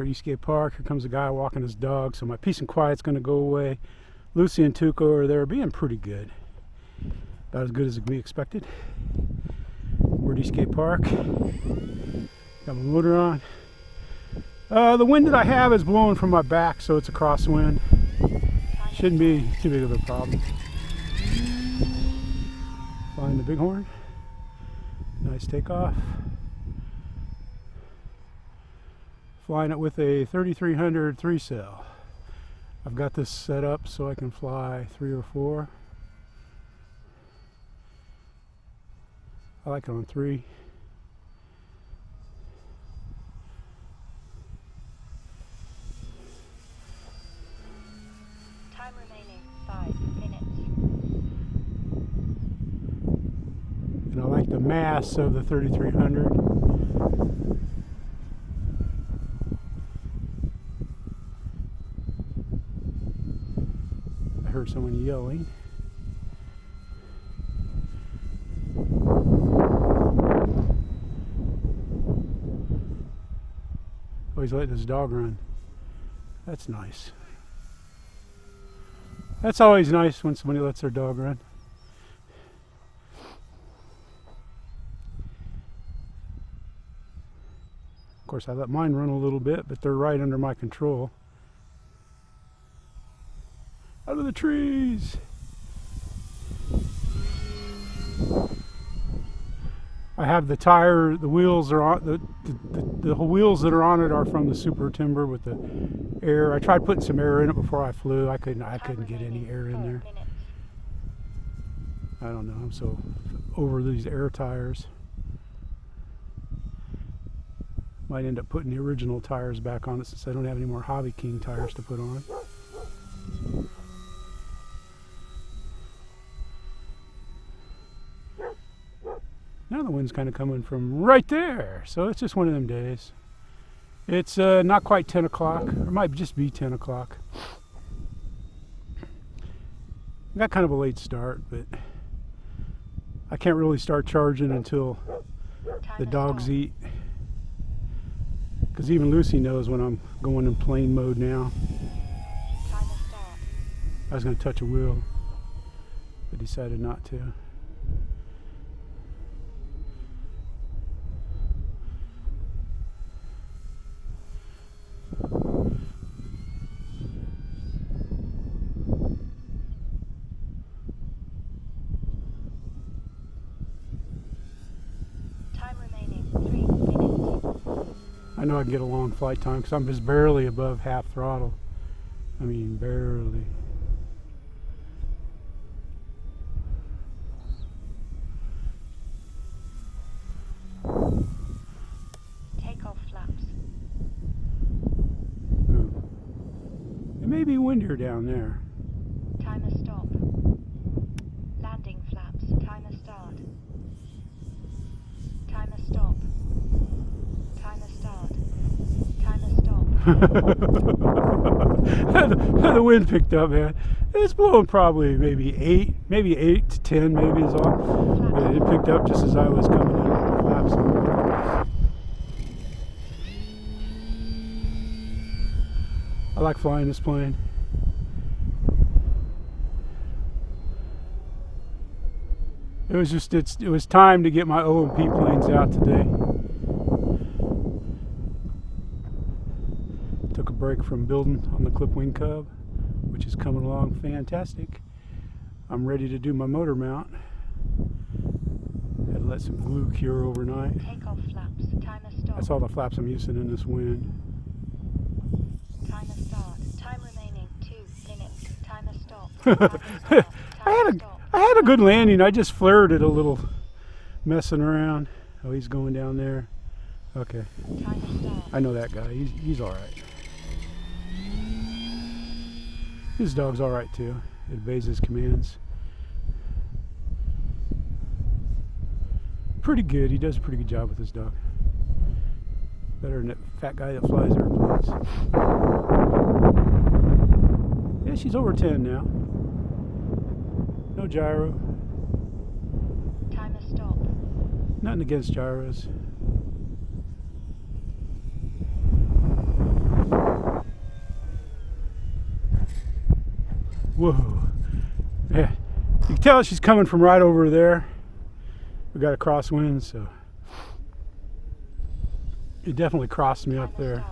here at Eastgate Park. Here comes a guy walking his dog, so my peace and quiet's going to go away. Lucy and Tuco are there being pretty good. About as good as it could be expected. We're at Eastgate Park. Got my motor on. The wind that I have is blowing from my back, so it's a crosswind. Shouldn't be too big of a problem. Flying the Bighorn. Nice takeoff. Flying it with a 3300 3-cell. I've got this set up so I can fly 3 or 4. I like it on 3. Time remaining 5 minutes. And I like the mass of the 3300. I heard someone yelling. Oh, he's letting his dog run. That's nice. That's always nice when somebody lets their dog run. Of course, I let mine run a little bit, but they're right under my control. Out of the trees! I have the tire, the wheels are on, the wheels that are on it are from the super timber with the air. I tried putting some air in it before I flew. I couldn't get any air in there. I don't know, I'm so over these air tires. Might end up putting the original tires back on it since I don't have any more Hobby King tires to put on. Now the wind's kind of coming from right there, so it's just one of them days. It's not quite 10 o'clock, or it might just be 10 o'clock. Got kind of a late start, but I can't really start charging until the dogs eat. Because even Lucy knows when I'm going in plane mode now. I was going to touch a wheel, but decided not to. I know I can get a long flight time because I'm just barely above half throttle. I mean, barely. Takeoff flaps. Ooh. It may be windier down there. Timer stop. Landing flaps. Timer start. Timer stop. Timer start. Timer stop. The wind picked up, man. It's blowing probably maybe 8 to 10 maybe is all. But it picked up just as I was coming in with my flaps on. I like flying this plane. It was time to get my O&P planes out today. Took a break from building on the Clipwing Cub, which is coming along fantastic. I'm ready to do my motor mount. Had to let some glue cure overnight. Takeoff flaps. Timer stop. That's all the flaps I'm using in this wind. Timer start. Time remaining 2 minutes. Timer stop. Timer stop. I had a good landing. I just flared it a little, messing around. Oh, he's going down there. Okay. Timer start. I know that guy. He's all right. His dog's all right too. It obeys his commands. Pretty good. He does a pretty good job with his dog. Better than that fat guy that flies airplanes. Yeah, she's over 10 now. No gyro. Timer stop. Nothing against gyros. Whoa. Yeah. You can tell she's coming from right over there. We got a crosswind, so it definitely crossed me up there.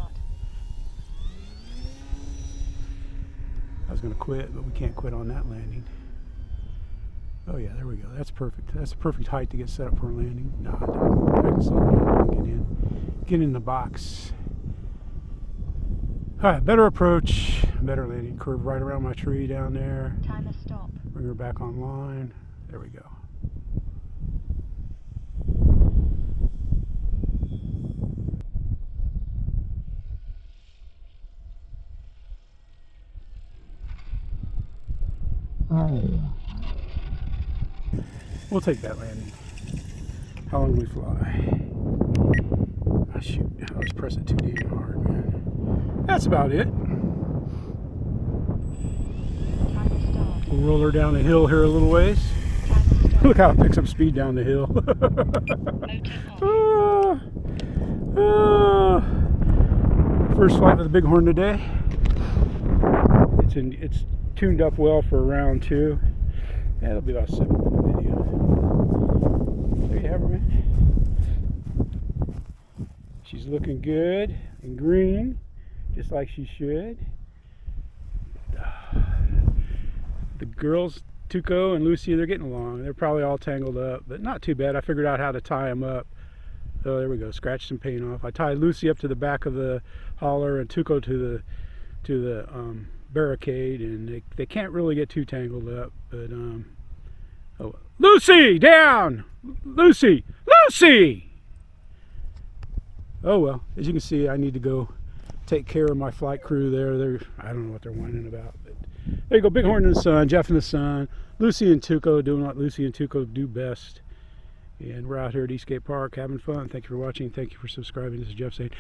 I was going to quit, but we can't quit on that landing. Oh yeah, there we go. That's perfect. That's the perfect height to get set up for a landing. No, I can slow down. Get in. Get in the box. All right, better approach, better landing. Curve right around my tree down there. Timer stop. Bring her back online. There we go. We'll take that landing. How long do we fly? Oh, shoot, I was pressing too damn hard, man. That's about it. Timer stop. We'll roll her down the hill here a little ways. Timer stop. Look how it picks up speed down the hill. First flight of the Bighorn today. It's tuned up well for round 2. Yeah, it'll be about a 7-minute video. There you have her, man. She's looking good and green, just like she should. The girls, Tuco and Lucy, they're getting along. They're probably all tangled up, but not too bad. I figured out how to tie them up. Oh, there we go. Scratch some paint off. I tied Lucy up to the back of the holler and Tuco to the barricade, and they can't really get too tangled up. But oh, Lucy, down! Lucy, Lucy! Oh well, as you can see, I need to go take care of my flight crew there. I don't know what they're whining about, but there you go. Bighorn in the sun, Jeff in the sun, Lucy and Tuco doing what Lucy and Tuco do best. And we're out here at Eastgate Park having fun. Thank you for watching. Thank you for subscribing. This is Jeff saying